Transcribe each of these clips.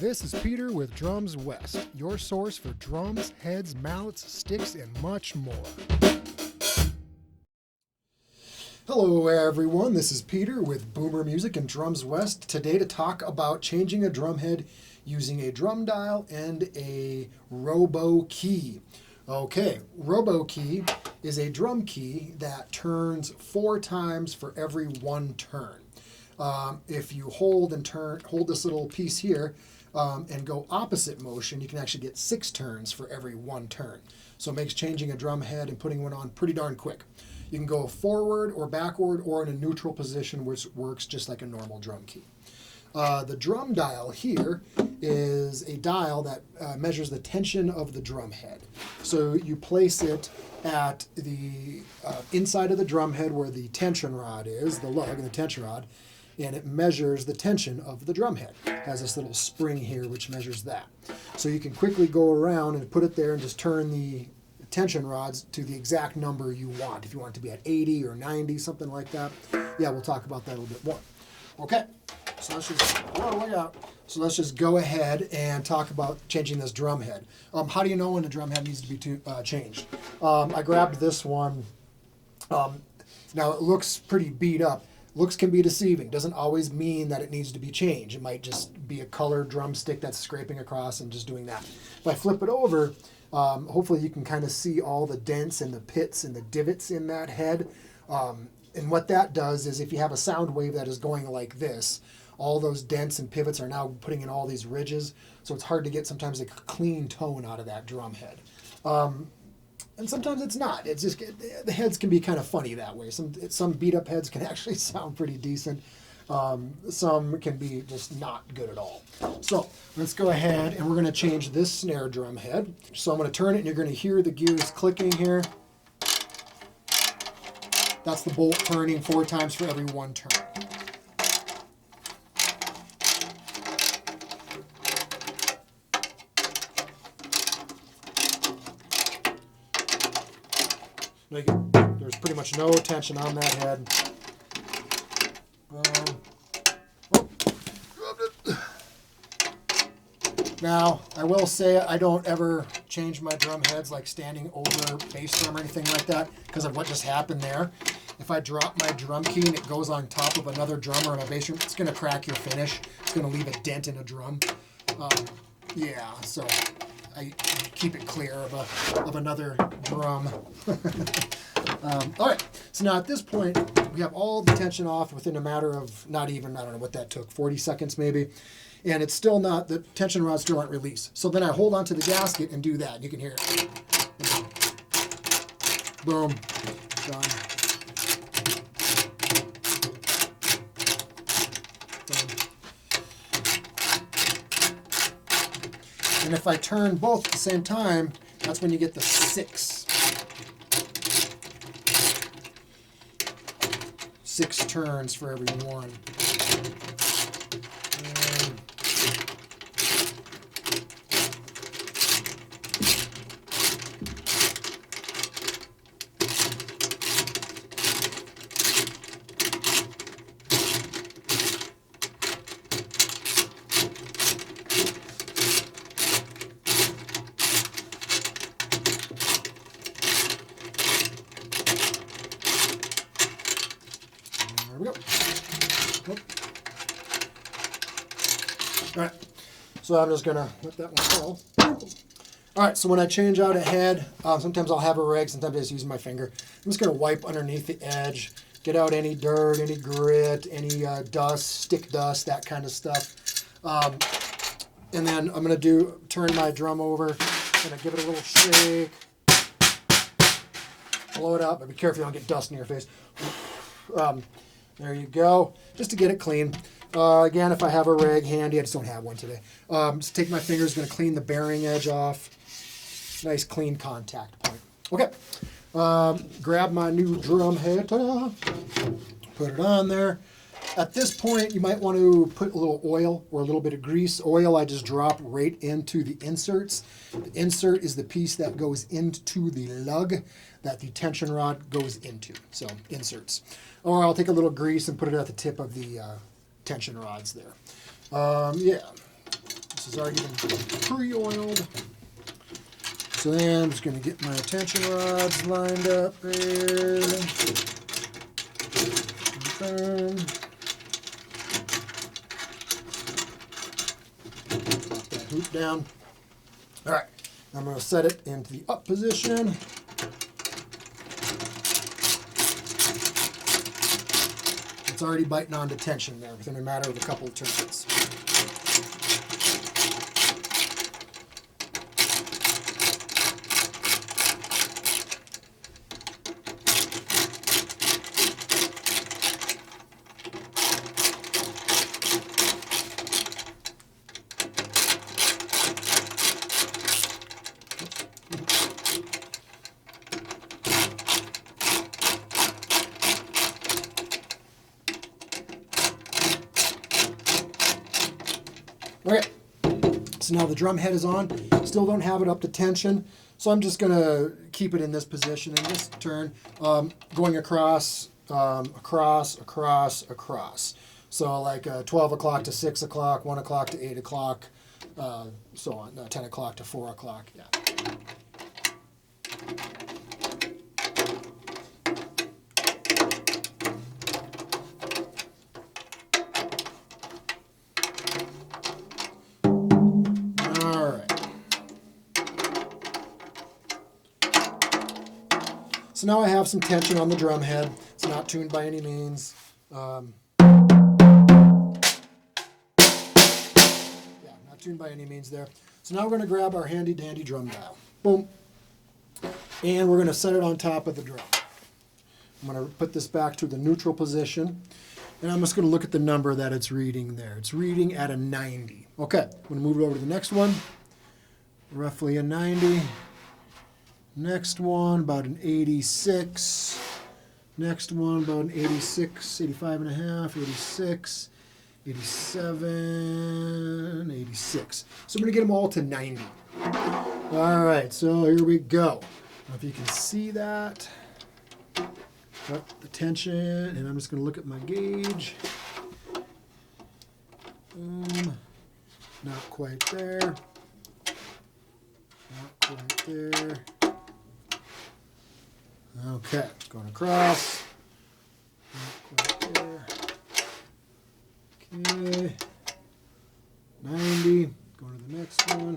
This is Peter with Drums West, your source for drums, heads, mallets, sticks, and much more. Hello everyone, this is Peter with Boomer Music and Drums West, today to talk about changing a drum head using a drum dial and a Robo Key. Okay, Robo Key is a drum key that turns 4 times for every 1 turn. If you hold this little piece here and go opposite motion, you can actually get 6 turns for every 1 turn. So it makes changing a drum head and putting one on pretty darn quick. You can go forward or backward or in a neutral position, which works just like a normal drum key. The drum dial here is a dial that measures the tension of the drum head. So you place it at the inside of the drum head where the tension rod is, the lug and the tension rod, and it measures the tension of the drum head. It has this little spring here which measures that. So you can quickly go around and put it there and just turn the tension rods to the exact number you want. If you want it to be at 80 or 90, something like that. Yeah, we'll talk about that a little bit more. Okay, so let's just go ahead and talk about changing this drum head. How do you know when the drum head needs to be changed? I grabbed this one. Now it looks pretty beat up. Looks can be deceiving. Doesn't always mean that it needs to be changed. It might just be a colored drumstick that's scraping across and just doing that. If I flip it over, hopefully you can kind of see all the dents and the pits and the divots in that head. And what that does is if you have a sound wave that is going like this, all those dents and pivots are now putting in all these ridges. So it's hard to get sometimes a clean tone out of that drum head. And sometimes it's not. It's just the heads can be kind of funny that way. Some beat up heads can actually sound pretty decent. Some can be just not good at all. So let's go ahead and we're going to change this snare drum head. So I'm going to turn it and you're going to hear the gears clicking here. That's the bolt turning 4 times for every 1 turn. There's pretty much no tension on that head. Now, I will say I don't ever change my drum heads like standing over bass drum or anything like that because of what just happened there. If I drop my drum key and it goes on top of another drum or a bass drum, it's going to crack your finish. It's going to leave a dent in a drum. Yeah, so I keep it clear of another drum. All right, so now at this point, we have all the tension off within a matter of not even, I don't know what that took, 40 seconds maybe. And it's still not, the tension rods still aren't released. So then I hold onto the gasket and do that. You can hear it. Boom. Done. And if I turn both at the same time, that's when you get the 6. 6 turns for every 1. There we go. All right, so I'm just gonna let that one fall. All right, so when I change out a head, sometimes I'll have a rag, sometimes I just use my finger. I'm just gonna wipe underneath the edge, get out any dirt, any grit, any dust, stick dust, that kind of stuff. And then I'm gonna turn my drum over, gonna give it a little shake, blow it up, but be careful you don't get dust in your face. There you go, just to get it clean. Again, if I have a rag handy, I just don't have one today. Just take my fingers, going to clean the bearing edge off. Nice clean contact point. Okay, grab my new drum head, ta-da, put it on there. At this point, you might want to put a little oil or a little bit of grease. Oil I just drop right into the inserts. The insert is the piece that goes into the lug that the tension rod goes into. So inserts. Or I'll take a little grease and put it at the tip of the tension rods there. Yeah. This has already been pre-oiled. So then I'm just going to get my tension rods lined up there. Put that hoop down. All right, I'm going to set it into the up position. It's already biting onto tension there within a matter of a couple of turns. Okay, so now the drum head is on. Still don't have it up to tension, so I'm just going to keep it in this position and just turn, going across, across. So like 12 o'clock to 6 o'clock, 1 o'clock to 8 o'clock, so on, 10 o'clock to 4 o'clock, yeah. So now I have some tension on the drum head. It's not tuned by any means. Yeah, not tuned by any means there. So now we're going to grab our handy dandy drum dial. Boom. And we're going to set it on top of the drum. I'm going to put this back to the neutral position. And I'm just going to look at the number that it's reading there. It's reading at a 90. Okay, I'm going to move it over to the next one. Roughly a 90. Next one, about an 86. Next one, about an 86, 85 and a half, 86, 87, 86. So I'm going to get them all to 90. All right, so here we go. I don't know if you can see that. Got the tension, and I'm just going to look at my gauge. Not quite there. Not quite there. Okay, going across. Not quite there. Okay. 90. Going to the next one.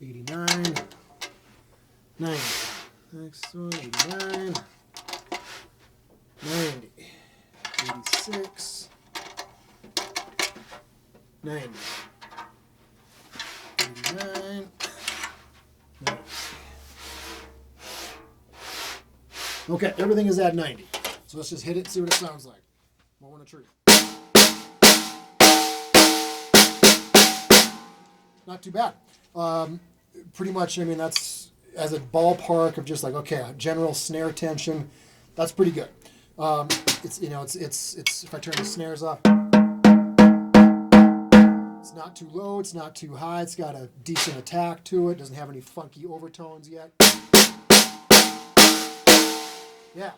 89. 90. Next one, 89. 90. 86. 90. 89. 90. Okay, everything is at 90. So let's just hit it and see what it sounds like. Blowing a tree. Not too bad. Pretty much, I mean, that's as a ballpark of just like, okay, general snare tension, that's pretty good. It's if I turn the snares off, it's not too low, it's not too high, it's got a decent attack to it, doesn't have any funky overtones yet. Yeah.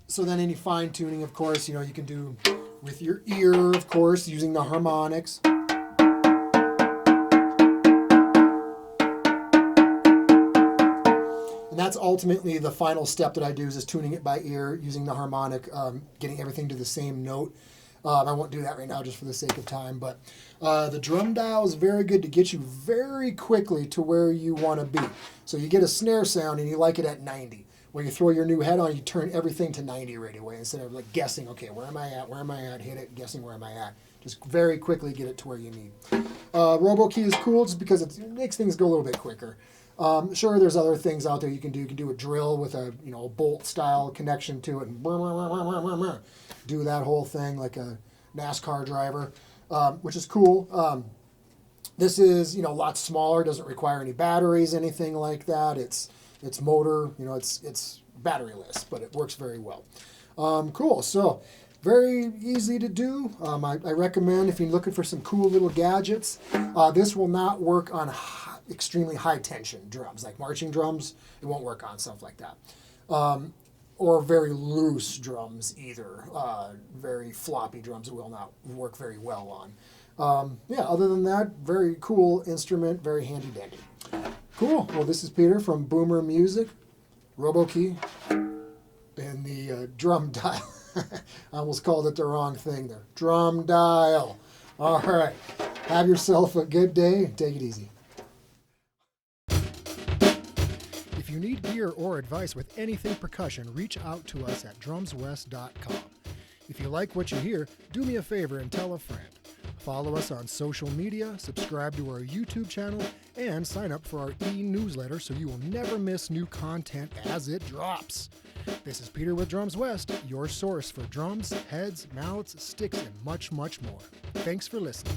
So then any fine tuning, of course, you can do with your ear, of course, using the harmonics. And that's ultimately the final step that I do is just tuning it by ear, using the harmonic, getting everything to the same note. I won't do that right now just for the sake of time, but the drum dial is very good to get you very quickly to where you want to be. So you get a snare sound and you like it at 90. When you throw your new head on, you turn everything to 90 right away instead of like guessing, okay, where am I at, hit it, guessing where am I at. Just very quickly get it to where you need. Robo Key is cool just because it makes things go a little bit quicker. Sure, there's other things out there you can do. You can do a drill with a a bolt style connection to it and do that whole thing like a NASCAR driver, which is cool. This is a lot smaller, doesn't require any batteries, anything like that. It's motor, it's batteryless, but it works very well. Cool. So very easy to do. I recommend if you're looking for some cool little gadgets. This will not work on extremely high tension drums like marching drums. It won't work on stuff like that. or very loose drums either. Very floppy drums will not work very well on. Yeah, other than that, very cool instrument, very handy dandy. Cool. Well, this is Peter from Boomer Music, Robo Key, and the drum dial. I almost called it the wrong thing there. Drum dial. All right. Have yourself a good day. Take it easy. If you need gear or advice with anything percussion, reach out to us at drumswest.com. If you like what you hear, do me a favor and tell a friend. Follow us on social media, subscribe to our YouTube channel, and sign up for our e-newsletter so you will never miss new content as it drops. This is Peter with Drums West, your source for drums, heads, mallets, sticks, and much, much more. Thanks for listening.